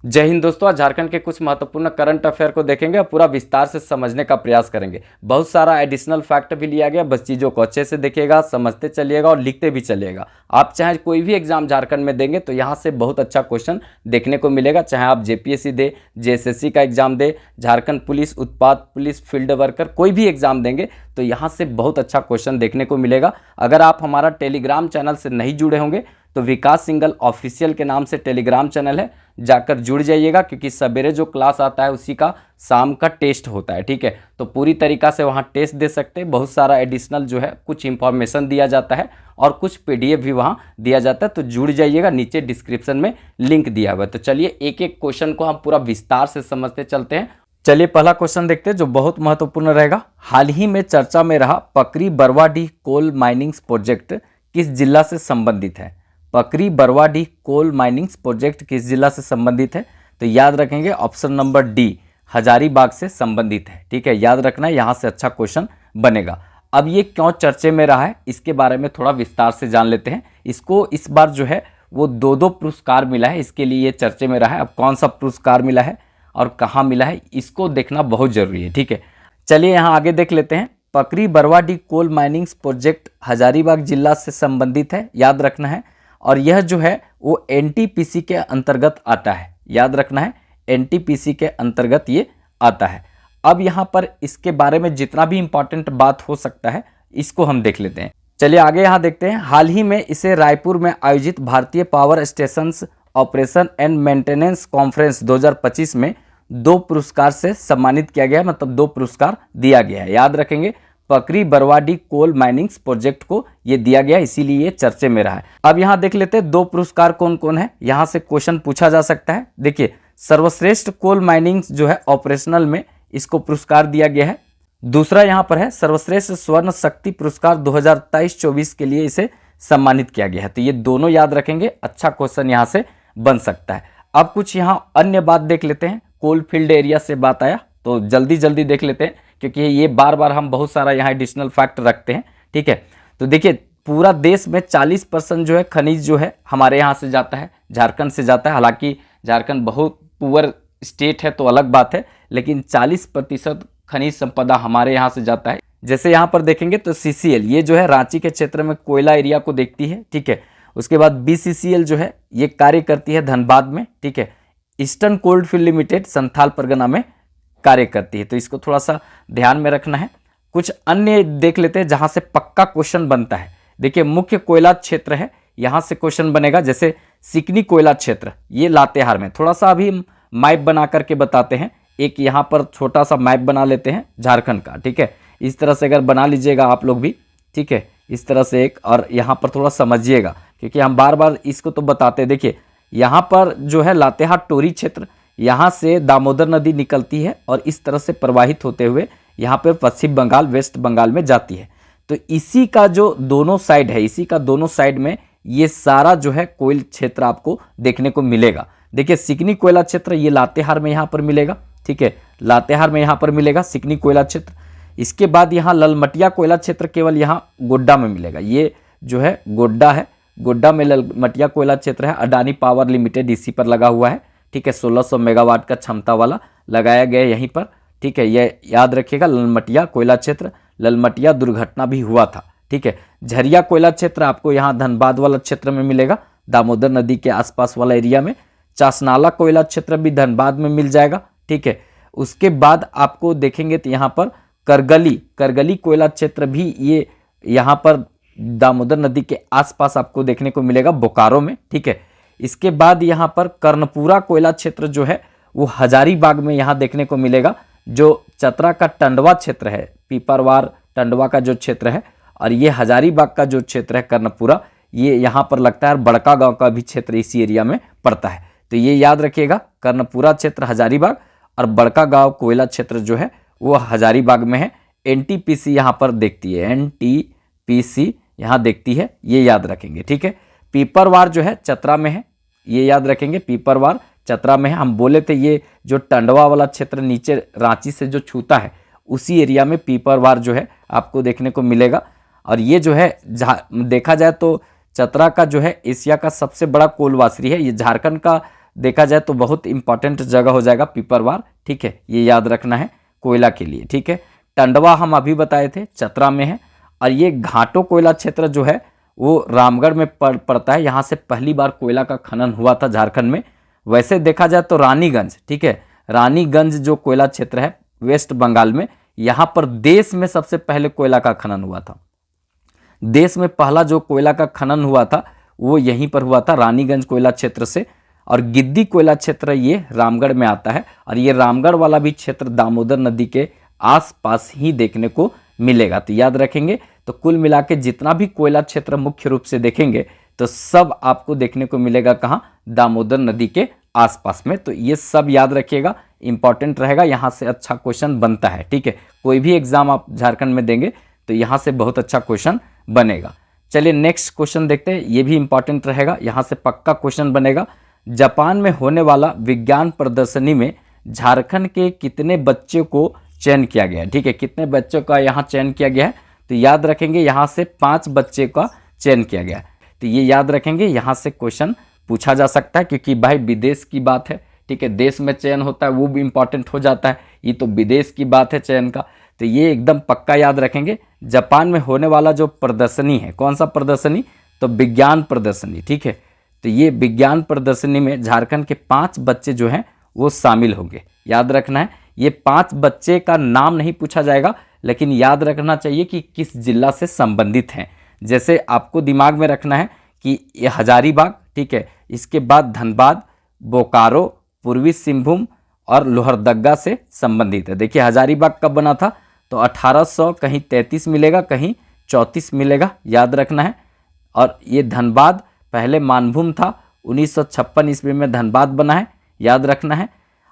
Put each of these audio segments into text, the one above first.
जय हिंद दोस्तों। आज झारखंड के कुछ महत्वपूर्ण करंट अफेयर को देखेंगे और पूरा विस्तार से समझने का प्रयास करेंगे। बहुत सारा एडिशनल फैक्ट भी लिया गया, बस चीज़ों को अच्छे से देखिएगा, समझते चलिएगा और लिखते भी चलिएगा। आप चाहे कोई भी एग्जाम झारखंड में देंगे तो यहाँ से बहुत अच्छा क्वेश्चन देखने को मिलेगा। चाहे आप जेपीएससी दे, जेएसएससी का एग्जाम दे, झारखंड पुलिस, उत्पाद पुलिस, फील्ड वर्कर, कोई भी एग्जाम देंगे तो यहाँ से बहुत अच्छा क्वेश्चन देखने को मिलेगा। अगर आप हमारा टेलीग्राम चैनल से नहीं जुड़े होंगे तो विकास सिंगल ऑफिशियल के नाम से टेलीग्राम चैनल है, जाकर जुड़ जाइएगा, क्योंकि सवेरे जो क्लास आता है उसी का शाम का टेस्ट होता है। ठीक है, तो पूरी तरीक़ा से वहाँ टेस्ट दे सकते हैं। बहुत सारा एडिशनल जो है कुछ इंफॉर्मेशन दिया जाता है और कुछ पीडीएफ भी वहाँ दिया जाता है, तो जुड़ जाइएगा। नीचे डिस्क्रिप्शन में लिंक दिया हुआ है। तो चलिए एक एक क्वेश्चन को हम पूरा विस्तार से समझते चलते हैं। चलिए पहला क्वेश्चन देखते हैं जो बहुत महत्वपूर्ण रहेगा। हाल ही में चर्चा में रहा पकरी बरवाडीह कोल माइनिंग्स प्रोजेक्ट किस जिला से संबंधित है? पकरी बरवाडीह कोल माइनिंग्स प्रोजेक्ट किस जिला से संबंधित है? तो याद रखेंगे ऑप्शन नंबर डी, हजारीबाग से संबंधित है। ठीक है, याद रखना है, यहाँ से अच्छा क्वेश्चन बनेगा। अब ये क्यों चर्चे में रहा है इसके बारे में थोड़ा विस्तार से जान लेते हैं। इसको इस बार जो है वो दो पुरस्कार मिला है, इसके लिए ये चर्चे में रहा है। अब कौन सा पुरस्कार मिला है और कहाँ मिला है इसको देखना बहुत जरूरी है। ठीक है, चलिए यहाँ आगे देख लेते हैं। पकरी बरवाडीह कोल माइनिंग्स प्रोजेक्ट हजारीबाग जिला से संबंधित है, याद रखना है। और यह जो है वो एनटीपीसी के अंतर्गत आता है, याद रखना है, एनटीपीसी के अंतर्गत ये आता है। अब यहाँ पर इसके बारे में जितना भी इंपॉर्टेंट बात हो सकता है इसको हम देख लेते हैं। चलिए आगे यहाँ देखते हैं। हाल ही में इसे रायपुर में आयोजित भारतीय power stations operation and maintenance conference 2025 में 2 पुरस्कार से सम्मानित किया गया है, मतलब 2 पुरस्कार दिया गया है। याद रखेंगे, पकरी बरवाडीह कोल माइनिंग्स प्रोजेक्ट को ये दिया गया, इसीलिए ये चर्चे में रहा है। अब यहाँ देख लेते हैं 2 पुरस्कार कौन कौन है, यहाँ से क्वेश्चन पूछा जा सकता है। देखिए, सर्वश्रेष्ठ कोल माइनिंग्स जो है ऑपरेशनल में इसको पुरस्कार दिया गया है। दूसरा यहाँ पर है सर्वश्रेष्ठ स्वर्ण शक्ति पुरस्कार 2023-24 के लिए इसे सम्मानित किया गया है। तो ये दोनों याद रखेंगे, अच्छा क्वेश्चन यहाँ से बन सकता है। अब कुछ यहाँ अन्य बात देख लेते हैं। कोल फील्ड एरिया से बात आया तो जल्दी जल्दी देख लेते हैं, क्योंकि ये बार बार हम बहुत सारा यहाँ एडिशनल फैक्ट रखते हैं। ठीक है, तो देखिए पूरा देश में 40% जो है खनिज जो है हमारे यहाँ से जाता है, झारखंड से जाता है। हालांकि झारखंड बहुत पुअर स्टेट है तो अलग बात है, लेकिन 40% खनिज संपदा हमारे यहाँ से जाता है। जैसे यहाँ पर देखेंगे तो सीसीएल ये जो है रांची के क्षेत्र में कोयला एरिया को देखती है। ठीक है, उसके बाद बीसीसीएल जो है ये कार्य करती है धनबाद में। ठीक है, eastern cold field limited Santhal Pargana में कार्य करती है, तो इसको थोड़ा सा ध्यान में रखना है। कुछ अन्य देख लेते हैं जहां से पक्का क्वेश्चन बनता है। देखिए, मुख्य कोयला क्षेत्र है, यहां से क्वेश्चन बनेगा। जैसे सिकनी कोयला क्षेत्र ये लातेहार में, थोड़ा सा अभी मैप बना करके बताते हैं। एक यहाँ पर छोटा सा मैप बना लेते हैं झारखंड का। ठीक है, इस तरह से अगर बना लीजिएगा आप लोग भी, ठीक है, इस तरह से एक, और यहाँ पर थोड़ा समझिएगा क्योंकि हम बार बार इसको तो बताते हैं। देखिए यहाँ पर जो है लातेहार टोरी क्षेत्र, यहाँ से दामोदर नदी निकलती है और इस तरह से प्रवाहित होते हुए यहाँ पर पश्चिम बंगाल, वेस्ट बंगाल में जाती है। तो इसी का जो दोनों साइड है, इसी का दोनों साइड में ये सारा जो है कोयल क्षेत्र आपको देखने को मिलेगा। देखिए, सिकनी कोयला क्षेत्र ये लातेहार में यहाँ पर मिलेगा। ठीक है, लातेहार में यहाँ पर मिलेगा सिकनी कोयला क्षेत्र। इसके बाद यहाँ ललमटिया कोयला क्षेत्र केवल यहाँ गोड्डा में मिलेगा। ये जो है गोड्डा है, गोड्डा में ललमटिया कोयला क्षेत्र है। अडानी पावर लिमिटेड इसी पर लगा हुआ है। ठीक है, 1600 मेगावाट का क्षमता वाला लगाया गया यहीं पर। ठीक है, यह याद रखिएगा, ललमटिया कोयला क्षेत्र, ललमटिया दुर्घटना भी हुआ था। ठीक है, झरिया कोयला क्षेत्र आपको यहाँ धनबाद वाला क्षेत्र में मिलेगा, दामोदर नदी के आसपास वाला एरिया में। चासनाला कोयला क्षेत्र भी धनबाद में मिल जाएगा। ठीक है, उसके बाद आपको देखेंगे तो यहाँ पर करगली कोयला क्षेत्र भी ये यहाँ पर दामोदर नदी के आसपास आपको देखने को मिलेगा, बोकारो में। ठीक है, इसके बाद यहाँ पर कर्णपुरा कोयला क्षेत्र जो है वो हजारीबाग में यहाँ देखने को मिलेगा। जो चतरा का टंडवा क्षेत्र है, पीपरवार टंडवा का जो क्षेत्र है, और ये हजारीबाग का जो क्षेत्र है कर्णपुरा, ये यहाँ पर लगता है बड़का गांव का भी क्षेत्र इसी एरिया में पड़ता है। तो ये याद रखिएगा, कर्णपुरा क्षेत्र हजारीबाग और बड़का गांव कोयला क्षेत्र जो है वो हजारीबाग में है। एनटीपीसी यहाँ पर देखती है, एनटीपीसी यहाँ देखती है, ये याद रखेंगे। ठीक है, पीपरवार जो है चतरा में है, ये याद रखेंगे, पीपरवार चतरा में है। हम बोले थे ये जो टंडवा वाला क्षेत्र नीचे रांची से जो छूता है उसी एरिया में पीपरवार जो है आपको देखने को मिलेगा। और ये जो है देखा जाए तो चतरा का जो है एशिया का सबसे बड़ा कोल वासरी है। ये झारखंड का देखा जाए तो बहुत इंपॉर्टेंट जगह हो जाएगा पिपरवार, ठीक है, ये याद रखना है कोयला के लिए, ठीक है। टंडवा हम अभी बताए थे चतरा में है, और ये घाटो कोयला क्षेत्र जो है वो रामगढ़ में पड़ता है। यहाँ से पहली बार कोयला का खनन हुआ था झारखंड में। वैसे देखा जाए तो रानीगंज, ठीक है, रानीगंज जो कोयला क्षेत्र है वेस्ट बंगाल में, यहाँ पर देश में सबसे पहले कोयला का खनन हुआ था। देश में पहला जो कोयला का खनन हुआ था वो यहीं पर हुआ था, रानीगंज कोयला क्षेत्र से। और गिद्दी कोयला क्षेत्र ये रामगढ़ में आता है, और ये रामगढ़ वाला भी क्षेत्र दामोदर नदी के आसपास ही देखने को मिलेगा, तो याद रखेंगे। तो कुल मिला के जितना भी कोयला क्षेत्र मुख्य रूप से देखेंगे तो सब आपको देखने को मिलेगा कहाँ, दामोदर नदी के आसपास में। तो ये सब याद रखिएगा, इंपॉर्टेंट रहेगा, यहाँ से अच्छा क्वेश्चन बनता है, ठीक है। कोई भी एग्जाम आप झारखंड में देंगे तो यहाँ से बहुत अच्छा क्वेश्चन बनेगा। चलिए नेक्स्ट क्वेश्चन देखते हैं, ये भी इंपॉर्टेंट रहेगा, यहाँ से पक्का क्वेश्चन बनेगा। जापान में होने वाला विज्ञान प्रदर्शनी में झारखंड के कितने बच्चों को चयन किया गया है, ठीक है, कितने बच्चों का यहाँ चयन किया गया है, तो याद रखेंगे यहाँ से 5 बच्चे का चयन किया गया है। तो ये याद रखेंगे, यहाँ से क्वेश्चन पूछा जा सकता है, क्योंकि भाई विदेश की बात है, ठीक है, देश में चयन होता है वो भी इंपॉर्टेंट हो जाता है, ये तो विदेश की बात है चयन का, तो ये एकदम पक्का याद रखेंगे। जापान में होने वाला जो प्रदर्शनी है, कौन सा प्रदर्शनी, तो विज्ञान प्रदर्शनी, ठीक है, तो ये विज्ञान प्रदर्शनी में झारखंड के 5 बच्चे जो हैं वो शामिल होंगे, याद रखना है। ये 5 बच्चे का नाम नहीं पूछा जाएगा, लेकिन याद रखना चाहिए कि किस जिला से संबंधित हैं। जैसे आपको दिमाग में रखना है कि ये हजारीबाग, ठीक है, इसके बाद धनबाद, बोकारो, पूर्वी सिंहभूम और लोहरदग्गा से संबंधित है। देखिए हजारीबाग कब बना था, तो 1800 कहीं 33 मिलेगा, कहीं 34 मिलेगा, याद रखना है। और ये धनबाद पहले मानभूम था, 1956 ईस्वी में धनबाद बना है, याद रखना है।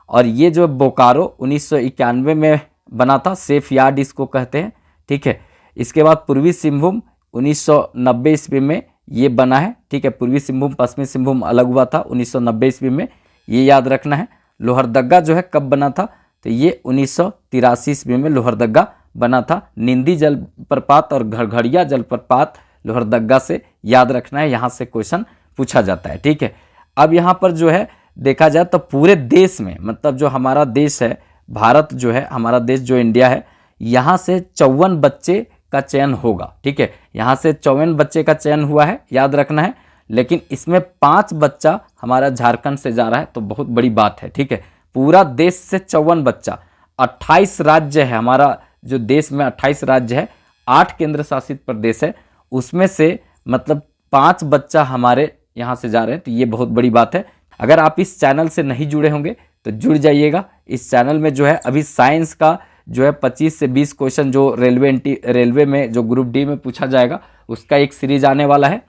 और ये जो बोकारो 1991 में बना था, सेफ यार्ड इसको कहते हैं, ठीक है। इसके बाद पूर्वी सिंहभूम 1990 ईस्वी में ये बना है, ठीक है, पूर्वी सिंहभूम पश्चिमी सिंहभूम अलग हुआ था 1990 ईस्वी में, ये याद रखना है। लोहरदग्गा जो है कब बना था, तो ये 1983 ईस्वी में लोहरदग्गा बना था। निंदी जलप्रपात और घड़घड़िया जलप्रपात लोहरदग्गा से, याद रखना है, यहाँ से क्वेश्चन पूछा जाता है, ठीक है। अब यहाँ पर जो है देखा जाए तो पूरे देश में, मतलब जो हमारा देश है भारत जो है, हमारा देश जो इंडिया है, यहाँ से 54 बच्चे का चयन होगा, ठीक है, यहाँ से 54 बच्चे का चयन हुआ है, याद रखना है। लेकिन इसमें 5 बच्चा हमारा झारखंड से जा रहा है, तो बहुत बड़ी बात है, ठीक है। पूरा देश से 54 बच्चा, 28 राज्य है हमारा जो देश में, 28 राज्य है, 8 केंद्र शासित प्रदेश है, उसमें से मतलब 5 बच्चा हमारे यहाँ से जा रहे हैं, तो ये बहुत बड़ी बात है। अगर आप इस चैनल से नहीं जुड़े होंगे तो जुड़ जाइएगा। इस चैनल में जो है अभी साइंस का जो है 25 से 20 क्वेश्चन जो रेलवे में जो ग्रुप डी में पूछा जाएगा उसका एक सीरीज आने वाला है।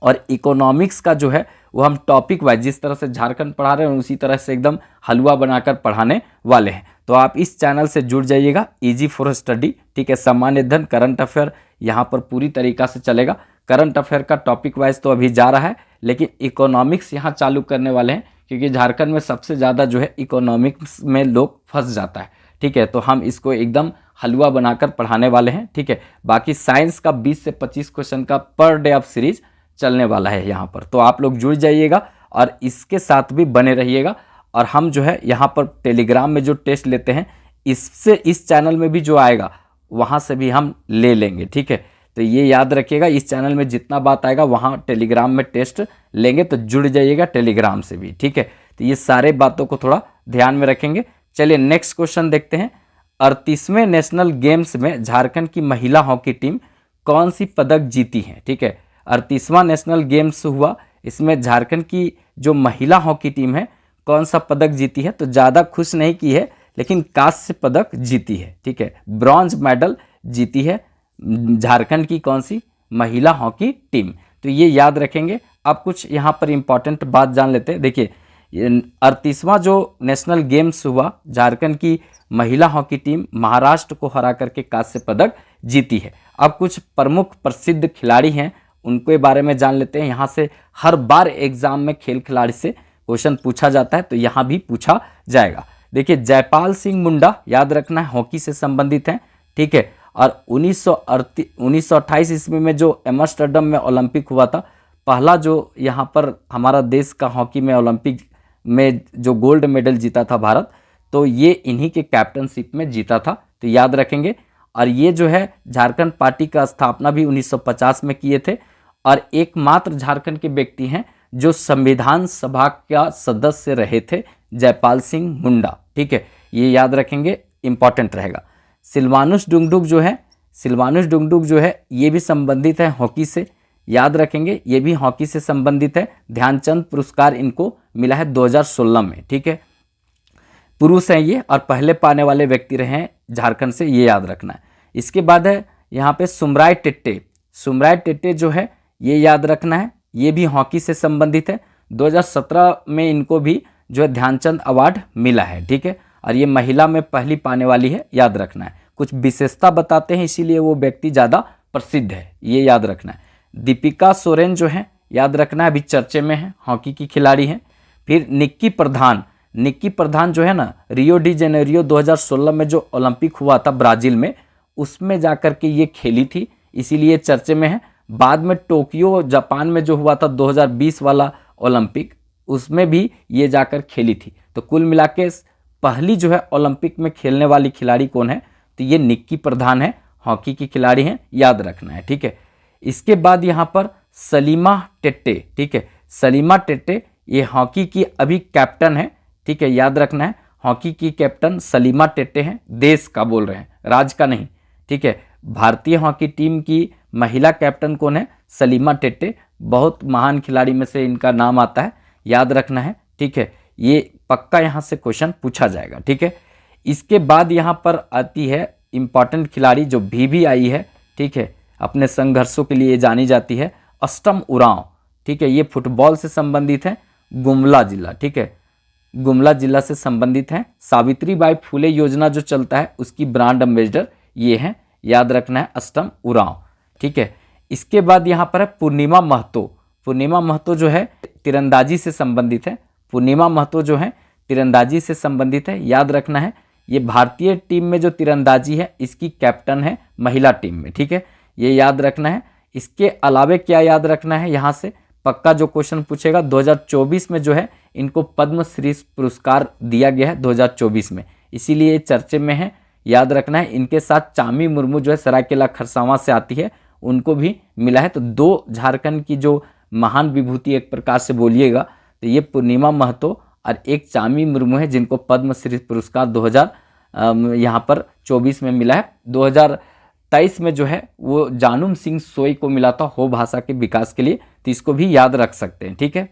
और इकोनॉमिक्स का जो है वो हम टॉपिक वाइज, जिस तरह से झारखंड पढ़ा रहे हैं उसी तरह से एकदम हलवा बनाकर पढ़ाने वाले हैं। तो आप इस चैनल से जुड़ जाइएगा, इजी फॉर स्टडी, ठीक है। सामान्य अध्ययन, करंट अफेयर यहाँ पर पूरी तरीका से चलेगा। करंट अफेयर का टॉपिक वाइज तो अभी जा रहा है, लेकिन इकोनॉमिक्स यहाँ चालू करने वाले हैं, क्योंकि झारखंड में सबसे ज़्यादा जो है इकोनॉमिक्स में लोग फंस जाता है, ठीक है। तो हम इसको एकदम हलवा बनाकर पढ़ाने वाले हैं, ठीक है। बाकी साइंस का 20 से 25 क्वेश्चन का पर डे ऑफ सीरीज चलने वाला है यहाँ पर, तो आप लोग जुड़ जाइएगा और इसके साथ भी बने रहिएगा। और हम जो है यहाँ पर टेलीग्राम में जो टेस्ट लेते हैं, इससे इस चैनल में भी जो आएगा वहाँ से भी हम ले लेंगे, ठीक है। तो ये याद रखिएगा, इस चैनल में जितना बात आएगा वहाँ टेलीग्राम में टेस्ट लेंगे, तो जुड़ जाइएगा टेलीग्राम से भी, ठीक है। तो ये सारे बातों को थोड़ा ध्यान में रखेंगे। चलिए नेक्स्ट क्वेश्चन देखते हैं। 38वें नेशनल गेम्स में झारखंड की महिला हॉकी टीम कौन सी पदक जीती है, ठीक है। 38वां नेशनल गेम्स हुआ, इसमें झारखंड की जो महिला हॉकी टीम है कौन सा पदक जीती है, तो ज़्यादा खुश नहीं की है, लेकिन कांस्य पदक जीती है, ठीक है। ब्रॉन्ज मेडल जीती है झारखंड की कौन सी महिला हॉकी टीम, तो ये याद रखेंगे। अब कुछ यहाँ पर इंपॉर्टेंट बात जान लेते हैं। देखिए 38वां जो नेशनल गेम्स हुआ, झारखंड की महिला हॉकी टीम महाराष्ट्र को हरा करके कांस्य पदक जीती है। अब कुछ प्रमुख प्रसिद्ध खिलाड़ी हैं, उनके बारे में जान लेते हैं। यहाँ से हर बार एग्जाम में खेल खिलाड़ी से क्वेश्चन पूछा जाता है, तो यहाँ भी पूछा जाएगा। देखिए जयपाल सिंह मुंडा, याद रखना है, हॉकी से संबंधित हैं, ठीक है। और 1928 ईस्वी में जो एम्स्टर्डम में ओलंपिक हुआ था, पहला जो यहाँ पर हमारा देश का हॉकी में ओलंपिक में जो गोल्ड मेडल जीता था भारत, तो ये इन्हीं के कैप्टनशिप में जीता था, तो याद रखेंगे। और ये जो है झारखंड पार्टी का स्थापना भी 1950 में किए थे, और एकमात्र झारखंड के व्यक्ति हैं जो संविधान सभा का सदस्य रहे थे, जयपाल सिंह मुंडा। ठीक है, ये याद रखेंगे, इंपॉर्टेंट रहेगा। सिलवानुस डुंगडुग जो है ये भी संबंधित है हॉकी से, याद रखेंगे, ये भी हॉकी से संबंधित है। ध्यानचंद पुरस्कार इनको मिला है 2016 में। ठीक है, पुरुष हैं ये और पहले पाने वाले व्यक्ति रहे हैं झारखंड से, ये याद रखना है। इसके बाद है यहाँ पे सुमराय टेट्टे जो है ये याद रखना है, ये भी हॉकी से संबंधित है। 2017 में इनको भी जो है ध्यानचंद अवार्ड मिला है। ठीक है, और ये महिला में पहली पाने वाली है, याद रखना है। कुछ विशेषता बताते हैं इसीलिए वो व्यक्ति ज़्यादा प्रसिद्ध है, ये याद रखना है। दीपिका सोरेन जो है याद रखना है, अभी चर्चे में है, हॉकी की खिलाड़ी हैं। फिर निक्की प्रधान जो है ना, रियो डी जेनेरियो 2016 में जो ओलंपिक हुआ था ब्राज़ील में, उसमें जाकर के ये खेली थी, इसीलिए चर्चे में है। बाद में टोक्यो जापान में जो हुआ था 2020 वाला ओलंपिक, उसमें भी ये जाकर खेली थी। तो कुल मिला के पहली जो है ओलंपिक में खेलने वाली खिलाड़ी कौन है, तो ये निक्की प्रधान है, हॉकी की खिलाड़ी हैं, याद रखना है। ठीक है, इसके बाद यहाँ पर सलीमा टेट्टे। ठीक है, सलीमा टेट्टे ये हॉकी की अभी कैप्टन है। ठीक है, याद रखना है, हॉकी की कैप्टन सलीमा टेट्टे हैं, देश का बोल रहे हैं, राज्य का नहीं। ठीक है, भारतीय हॉकी टीम की महिला कैप्टन कौन है, सलीमा टेट्टे, बहुत महान खिलाड़ी में से इनका नाम आता है, याद रखना है। ठीक है, ये पक्का यहाँ से क्वेश्चन पूछा जाएगा। ठीक है, इसके बाद यहाँ पर आती है इंपॉर्टेंट खिलाड़ी जो भी आई है। ठीक है, अपने संघर्षों के लिए जानी जाती है, अष्टम उरांव। ठीक है, ये फुटबॉल से संबंधित है, गुमला जिला। ठीक है, गुमला जिला से संबंधित है। सावित्रीबाई फुले योजना जो चलता है उसकी ब्रांड एम्बेसडर ये हैं, याद रखना है, अष्टम उरांव। ठीक है, इसके बाद यहाँ पर है पूर्णिमा महतो जो है तीरंदाजी से संबंधित है। पूर्णिमा महतो जो है तीरंदाजी से संबंधित है, याद रखना है। ये भारतीय टीम में जो तीरंदाजी है इसकी कैप्टन है महिला टीम में। ठीक है, ये याद रखना है। इसके अलावे क्या याद रखना है, यहाँ से पक्का जो क्वेश्चन पूछेगा, 2024 में जो है इनको पद्मश्री पुरस्कार दिया गया है 2024 में, इसीलिए चर्चे में है, याद रखना है। इनके साथ चामी मुर्मू जो है सरायकेला खरसावां से आती है, उनको भी मिला है। तो दो झारखंड की जो महान विभूति एक प्रकार से बोलिएगा तो ये पूर्णिमा महतो और एक चामी मुर्मू है, जिनको पद्मश्री पुरस्कार 2024 में मिला है। 2023 में जो है वो जानुम सिंह सोई को मिला था हो भाषा के विकास के लिए, तो इसको भी याद रख सकते हैं। ठीक है,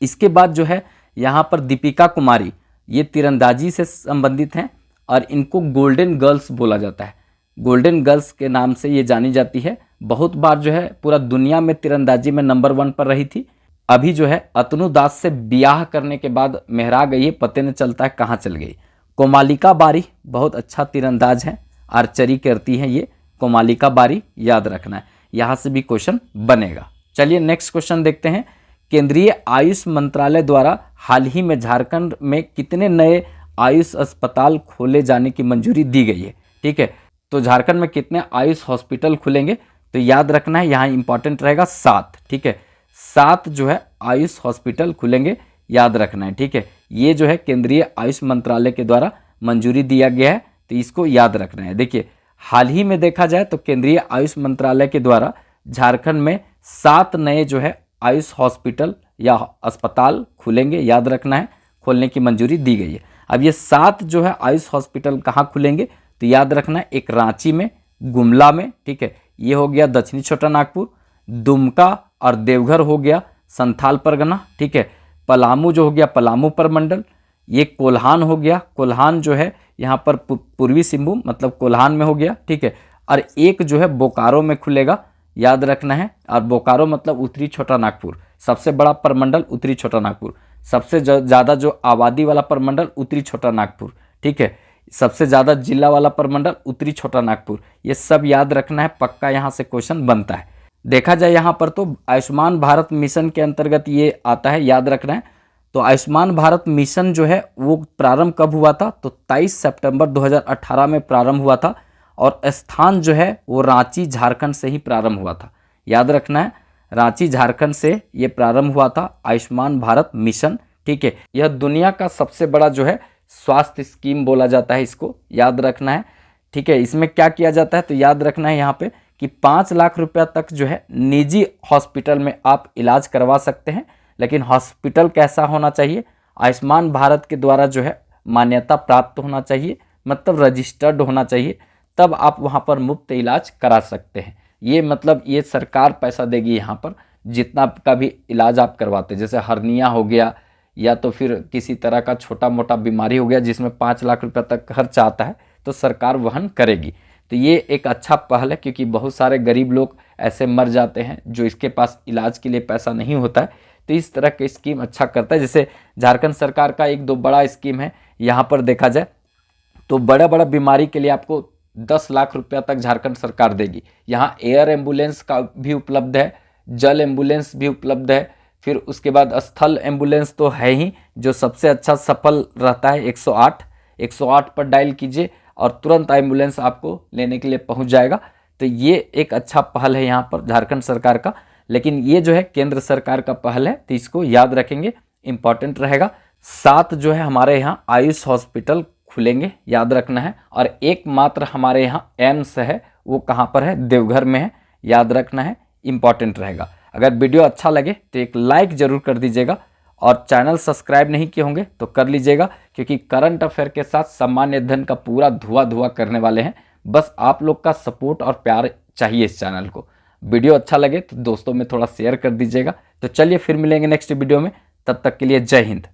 इसके बाद जो है यहाँ पर दीपिका कुमारी, ये तीरंदाजी से संबंधित हैं और इनको गोल्डन गर्ल्स बोला जाता है। गोल्डन गर्ल्स के नाम से ये जानी जाती है। बहुत बार जो है पूरा दुनिया में तीरंदाजी में नंबर 1 पर रही थी। अभी जो है अतनु दास से ब्याह करने के बाद मेहरा गई है, पते न चलता है कहाँ चल गई। कोमालिका बारी बहुत अच्छा तीरंदाज है, आर्चरी करती हैं ये, कोमालिका बारी, याद रखना है, यहाँ से भी क्वेश्चन बनेगा। चलिए नेक्स्ट क्वेश्चन देखते हैं। केंद्रीय आयुष मंत्रालय द्वारा हाल ही में झारखंड में कितने नए आयुष अस्पताल खोले जाने की मंजूरी दी गई है? ठीक है, तो झारखंड में कितने आयुष हॉस्पिटल खुलेंगे, तो याद रखना है, यहाँ इंपॉर्टेंट रहेगा 7। ठीक है, 7 जो है आयुष हॉस्पिटल खुलेंगे, याद रखना है। ठीक है, ये जो है केंद्रीय आयुष मंत्रालय के द्वारा मंजूरी दिया गया है, तो इसको याद रखना है। देखिए, हाल ही में देखा जाए तो केंद्रीय आयुष मंत्रालय के द्वारा झारखंड में 7 नए जो है आयुष हॉस्पिटल या अस्पताल खुलेंगे, याद रखना है, खोलने की मंजूरी दी गई है। अब ये 7 जो है आयुष हॉस्पिटल कहाँ खुलेंगे, तो याद रखना है, एक रांची में, गुमला में, ठीक है, ये हो गया दक्षिणी छोटा नागपुर, दुमका और देवघर हो गया संथाल परगना, ठीक है, पलामू जो हो गया पलामू परमंडल, ये कोल्हान हो गया, कोल्हान जो है यहाँ पर पूर्वी सिंहभूम मतलब कोल्हान में हो गया, ठीक है, और एक जो है बोकारो में खुलेगा, याद रखना है, और बोकारो मतलब उत्तरी छोटा नागपुर, सबसे बड़ा परमंडल उत्तरी छोटा नागपुर, सबसे ज़्यादा जो आबादी वाला परमंडल उत्तरी छोटा नागपुर, ठीक है, सबसे ज़्यादा जिला वाला परमंडल उत्तरी छोटा नागपुर, ये सब याद रखना है, पक्का यहाँ से क्वेश्चन बनता है। देखा जाए यहाँ पर तो आयुष्मान भारत मिशन के अंतर्गत ये आता है, याद रखना है। तो आयुष्मान भारत मिशन जो है वो प्रारंभ कब हुआ था, तो 23 सितंबर 2018 में प्रारंभ हुआ था, और स्थान जो है वो रांची झारखंड से ही प्रारंभ हुआ था, याद रखना है, रांची झारखंड से ये प्रारंभ हुआ था आयुष्मान भारत मिशन ठीक है, यह दुनिया का सबसे बड़ा जो है स्वास्थ्य स्कीम बोला जाता है, इसको याद रखना है। ठीक है, इसमें क्या किया जाता है तो याद रखना है यहाँ पे कि 5 लाख रुपया तक जो है निजी हॉस्पिटल में आप इलाज करवा सकते हैं। लेकिन हॉस्पिटल कैसा होना चाहिए, आयुष्मान भारत के द्वारा जो है मान्यता प्राप्त होना चाहिए, मतलब रजिस्टर्ड होना चाहिए, तब आप वहाँ पर मुफ्त इलाज करा सकते हैं। ये मतलब ये सरकार पैसा देगी यहाँ पर, जितना का भी इलाज आप करवाते हैं, जैसे हर्निया हो गया या तो फिर किसी तरह का छोटा मोटा बीमारी हो गया जिसमें 5 लाख रुपया तक खर्च आता है, तो सरकार वहन करेगी। तो ये एक अच्छा पहल है, क्योंकि बहुत सारे गरीब लोग ऐसे मर जाते हैं जो इसके पास इलाज के लिए पैसा नहीं होता है। तो इस तरह की स्कीम अच्छा करता है। जैसे झारखंड सरकार का एक दो बड़ा स्कीम है, यहाँ पर देखा जाए तो बड़ा बड़ा बीमारी के लिए आपको 10 लाख रुपया तक झारखंड सरकार देगी। यहाँ एयर एम्बुलेंस का भी उपलब्ध है, जल एम्बुलेंस भी उपलब्ध है, फिर उसके बाद स्थल एम्बुलेंस तो है ही, जो सबसे अच्छा सफल रहता है। 108 पर डायल कीजिए और तुरंत एम्बुलेंस आपको लेने के लिए पहुंच जाएगा। तो ये एक अच्छा पहल है यहाँ पर झारखंड सरकार का। लेकिन ये जो है केंद्र सरकार का पहल है, तो इसको याद रखेंगे, इंपॉर्टेंट रहेगा। 7 जो है हमारे यहाँ आयुष हॉस्पिटल खुलेंगे, याद रखना है। और एकमात्र हमारे यहाँ एम्स है, वो कहाँ पर है, देवघर में है, याद रखना है, इंपॉर्टेंट रहेगा। अगर वीडियो अच्छा लगे तो एक लाइक जरूर कर दीजिएगा, और चैनल सब्सक्राइब नहीं किए होंगे तो कर लीजिएगा, क्योंकि करंट अफेयर के साथ सामान्य अध्ययन का पूरा धुआं करने वाले हैं। बस आप लोग का सपोर्ट और प्यार चाहिए इस चैनल को। वीडियो अच्छा लगे तो दोस्तों में थोड़ा शेयर कर दीजिएगा। तो चलिए फिर मिलेंगे नेक्स्ट वीडियो में, तब तक के लिए जय हिंद।